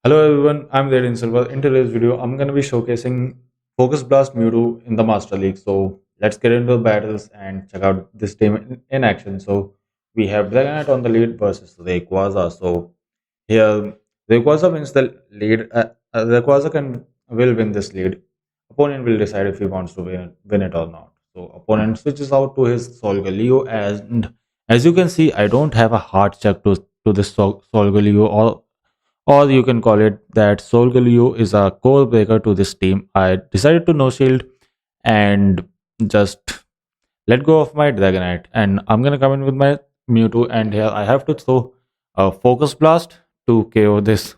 Hello everyone, I'm Zaidin Silver. In today's video, I'm going to be showcasing Focus Blast Mewtwo in the Master League. So let's get into the battles and check out this team in action. So we have Dragonite on the lead versus Rayquaza. So here, Rayquaza wins the lead. Rayquaza will win this lead. Opponent will decide if he wants to win it or not. So opponent switches out to his Solgaleo, and as you can see, I don't have a hard check to this Solgaleo, or you can call it that Sol Galileo is a core breaker to this team. I decided to no shield and just let go of my Dragonite, and I'm gonna come in with my Mewtwo, and here I have to throw a Focus Blast to KO this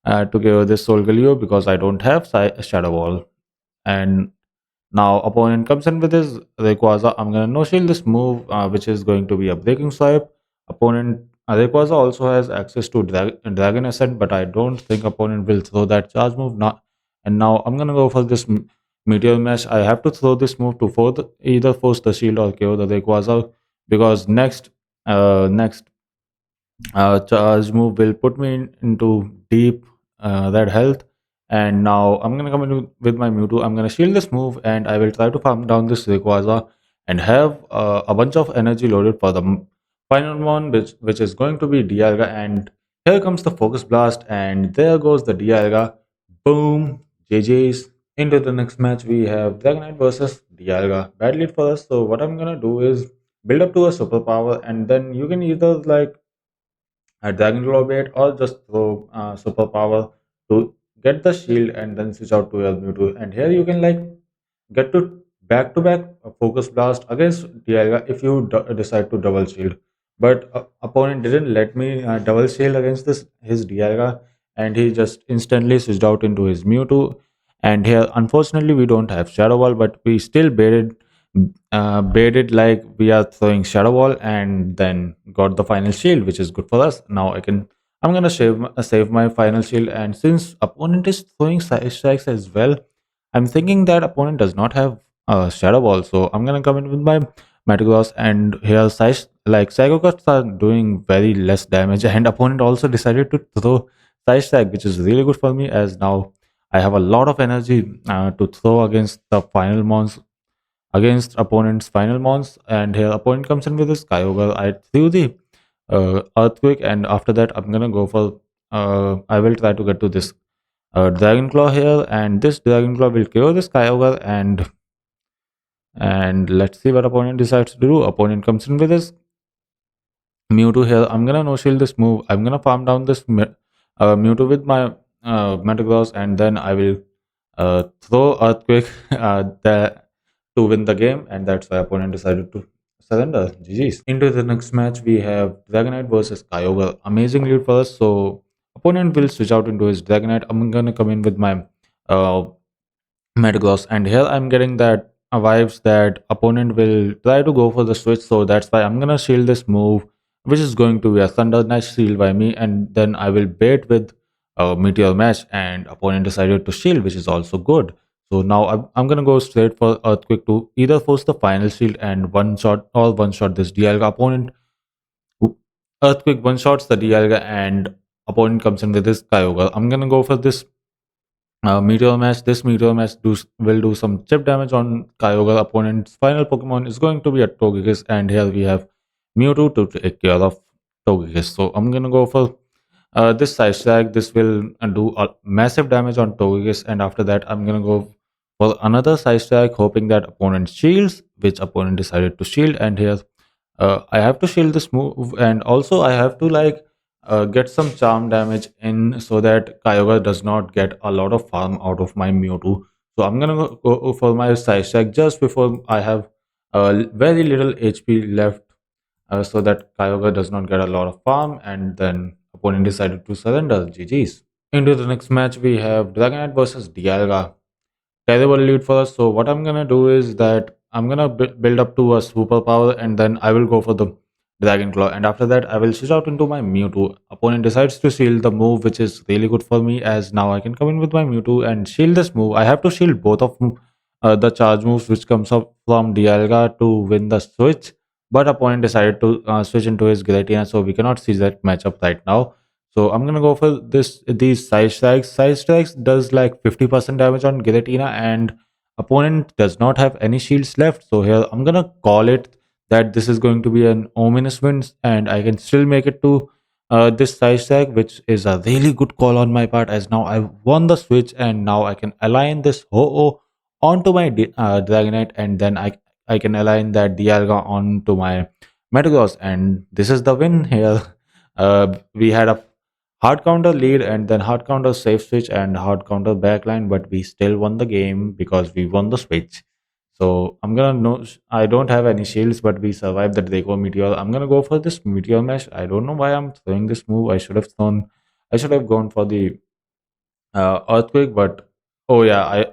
Sol Galileo because I don't have Shadow Ball. And now opponent comes in with his Rayquaza. I'm gonna no shield this move, which is going to be a breaking swipe. Opponent Rayquaza also has access to Dragon Ascent, but I don't think opponent will throw that charge move now. And now I'm gonna go for this Meteor Mesh. I have to throw this move to either force the shield or KO the Rayquaza because next charge move will put me into deep red health. And now I'm gonna come in with my Mewtwo. I'm gonna shield this move, and I will try to farm down this Rayquaza and have a bunch of energy loaded for the final one, which is going to be Dialga. And here comes the Focus Blast, and there goes the Dialga. Boom, GG's. Into the next match, we have Dragonite versus Dialga. Bad lead for us. So what I'm gonna do is build up to a superpower, and then you can either like a Dragon Claw bait or just throw superpower to get the shield and then switch out to your Mewtwo. And here you can like get to back focus blast against Dialga if you decide to double shield. But opponent didn't let me double shield against this his Dialga, and he just instantly switched out into his Mewtwo. And here, unfortunately, we don't have Shadow Ball, but we still baited like we are throwing Shadow Ball, and then got the final shield, which is good for us. Now I'm gonna save my final shield, and since opponent is throwing side strikes as well, I'm thinking that opponent does not have a Shadow Ball, so I'm gonna come in with my Metagross, and here Psycho Cuts are doing very less damage, and opponent also decided to throw Side Strike, which is really good for me as now I have a lot of energy to throw against opponent's final mons. And here opponent comes in with his Kyogre. I threw the Earthquake, and after that I'm gonna go for I will try to get to this Dragon Claw here, and this Dragon Claw will KO this Kyogre. And let's see what opponent decides to do. Opponent comes in with his Mewtwo here. I'm gonna no shield this move. I'm gonna farm down this Mewtwo with my Metagross, and then I will throw Earthquake to win the game, and that's why opponent decided to surrender. GG's. Into the next match, we have Dragonite versus Kyogre. Amazing lead for us. So opponent will switch out into his Dragonite. I'm gonna come in with my uh, Metagross, and here I'm getting that vibes that opponent will try to go for the switch. So that's why I'm gonna shield this move, which is going to be a Thunder Knight shield by me, and then I will bait with Meteor Mash, and opponent decided to shield, which is also good. So now I'm gonna go straight for Earthquake to either force the final shield and one shot this Dialga. Earthquake one shots the Dialga, and opponent comes in with this Kyogre. I'm gonna go for this Meteor Mash. This Meteor Mash will do some chip damage on Kyogre. Opponent's final Pokemon is going to be a Togekiss, and here we have Mewtwo to take care of Togekiss. So I'm gonna go for this Side Strike. This will do a massive damage on Togekiss, and after that I'm gonna go for another Side Strike, hoping that opponent shields, which opponent decided to shield. And here I have to shield this move, and also I have to like get some charm damage in so that Kyogre does not get a lot of farm out of my Mewtwo. So I'm gonna go for my Side Strike just before I have very little HP left, so that Kyogre does not get a lot of farm, and then opponent decided to surrender. GG's. Into the next match, we have Dragonite versus Dialga. Terrible lead for us. So what I'm gonna do is that I'm gonna build up to a superpower, and then I will go for the Dragon Claw, and after that I will switch out into my Mewtwo. Opponent decides to shield the move, which is really good for me as now I can come in with my Mewtwo and shield this move. I have to shield both of the charge moves which comes up from Dialga to win the switch, but opponent decided to switch into his Giratina, so we cannot see that matchup right now. So I'm gonna go for these side strikes. Side strikes does like 50% damage on Giratina, and opponent does not have any shields left. So here I'm gonna call it that this is going to be an ominous win, and I can still make it to this side strike, which is a really good call on my part. As now I won the switch, and now I can align this Ho-Oh onto my Dragonite, and then I can align that Dialga onto my Metagross, and this is the win here. We had a hard counter lead and then hard counter safe switch and hard counter backline, but we still won the game because we won the switch. So I'm gonna know I don't have any shields, but we survived the Draco Meteor. I'm gonna go for this Meteor Mesh. I don't know why I'm throwing this move. I should have gone for the earthquake, but oh yeah,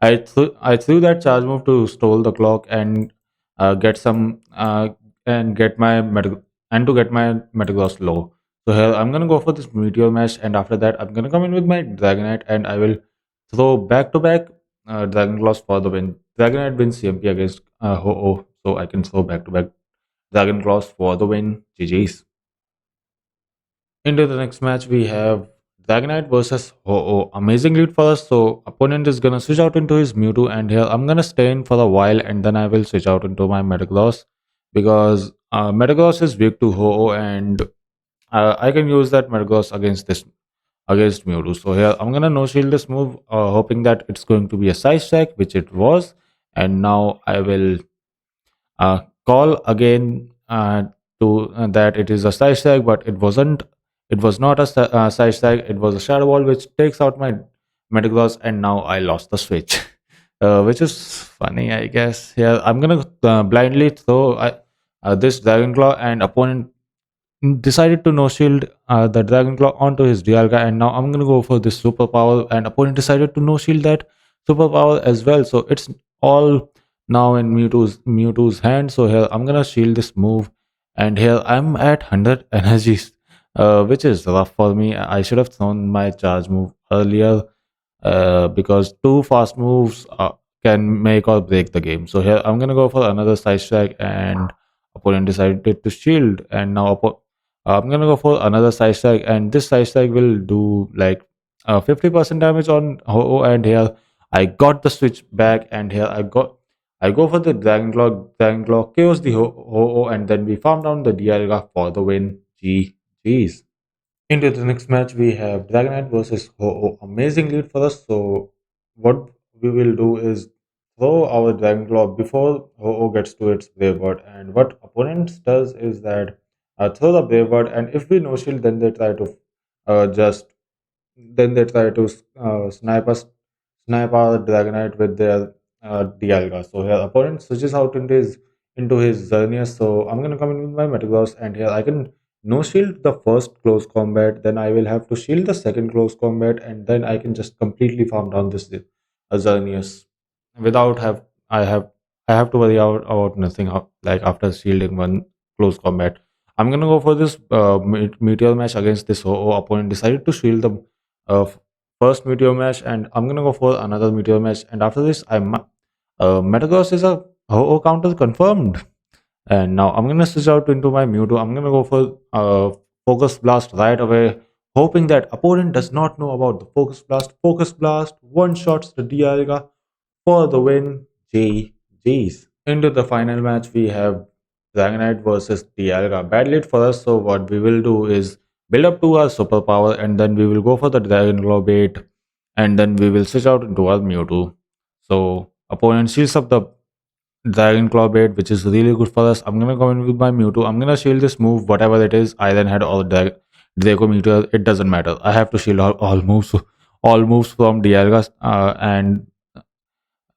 I threw that charge move to stall the clock and get some and get my and to get my Metagross low. So here I'm gonna go for this Meteor Mesh, and after that I'm gonna come in with my Dragonite, and I will throw back to back Dragon Claws for the win. Dragonite wins CMP against Ho-Oh, so I can throw back to back Dragon Claws for the win. GG's. Into the next match, we have Dragonite versus Ho-Oh. Amazing lead for us. So opponent is gonna switch out into his Mewtwo, and here I'm gonna stay in for a while, and then I will switch out into my Metagross because Metagross is weak to Ho-Oh, and I can use that Metagross against Mewtwo. So here I'm gonna no shield this move, hoping that it's going to be a side stack, which it was, and now I will call again to that it is a side stack, but it wasn't. It was not a side stack. It was a shadow ball, which takes out my Metagross, and now I lost the switch, which is funny, I guess. Yeah, I'm gonna blindly throw this Dragon Claw, and opponent decided to no shield the Dragon Claw onto his Dialga, and now I'm gonna go for this superpower, and opponent decided to no shield that superpower as well. So it's all now in Mewtwo's hand. So here I'm gonna shield this move, and here I'm at 100 energies, which is rough for me. I should have thrown my charge move earlier because two fast moves can make or break the game. So here I'm gonna go for another side strike, and opponent decided to shield, and now I'm gonna go for another side strike, and this side strike will do like 50% damage on Ho-Oh, and here I got the switch back, and here I go for the Dragon Claw kills the Ho-Oh, and then we farm down the Dialga for the win. GG's. Into the next match, we have Dragonite versus Ho-Oh. Amazing lead for us. So, what we will do is throw our Dragon Claw before Ho-Oh gets to its Brave Bird. And what opponents does is that throw the Brave Bird, and if we no shield, then they try to just then they try to snipe our Dragonite with their Dialga. So here opponent switches out into his Xerneas. So I'm gonna come in with my Metagross, and here I can no shield the first close combat. Then I will have to shield the second close combat, and then I can just completely farm down this Xerneas without I have to worry about nothing like after shielding one close combat. I'm gonna go for this meteor match against this OO. Opponent decided to shield the first meteor match, and I'm gonna go for another meteor match. And after this, Metagross is a OO counter confirmed. And now I'm gonna switch out into my Mewtwo. I'm gonna go for Focus Blast right away, hoping that opponent does not know about the Focus Blast. Focus Blast one shots the Dialga for the win. GG's. Into the final match, we have Dragonite versus Dialga. Bad lead for us, so what we will do is build up to our superpower, and then we will go for the Dragon Claw bait, and then we will switch out into our Mewtwo. So opponent shields up the Dragon Claw bait, which is really good for us. I'm gonna go in with my Mewtwo. I'm gonna shield this move, whatever it is, Iron Head or Draco Meteor. It doesn't matter. I have to shield all moves from Dialga,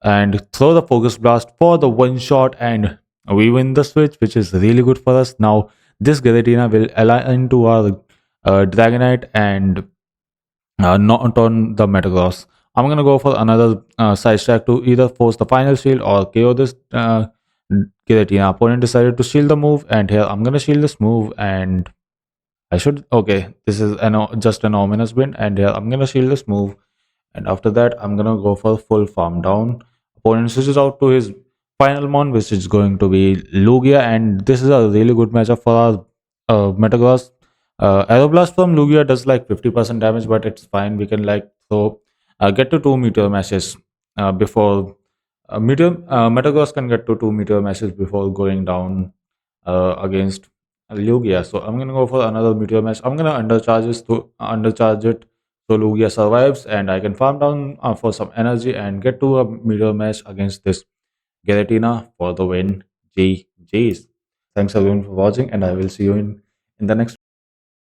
and throw the Focus Blast for the one shot, and we win the switch, which is really good for us. Now this Giratina will align to our Dragonite and not on the Metagross. I'm gonna go for another side track to either force the final shield or KO this Giratina. Opponent decided to shield the move, and here I'm gonna shield this move, and I should okay. This is just an ominous win, and here I'm gonna shield this move, and after that I'm gonna go for full farm down. Opponent switches out to his final mon, which is going to be Lugia, and this is a really good matchup for our Metagross. Aeroblast from Lugia does like 50% damage, but it's fine. We can like get to two meteor mashes before Metagross can get to two meteor mashes before going down against Lugia. So I'm gonna go for another meteor mash. I'm gonna undercharge it so Lugia survives, and I can farm down for some energy and get to a meteor mash against this Giratina for the win. GG's. Thanks everyone for watching, and I will see you in the next.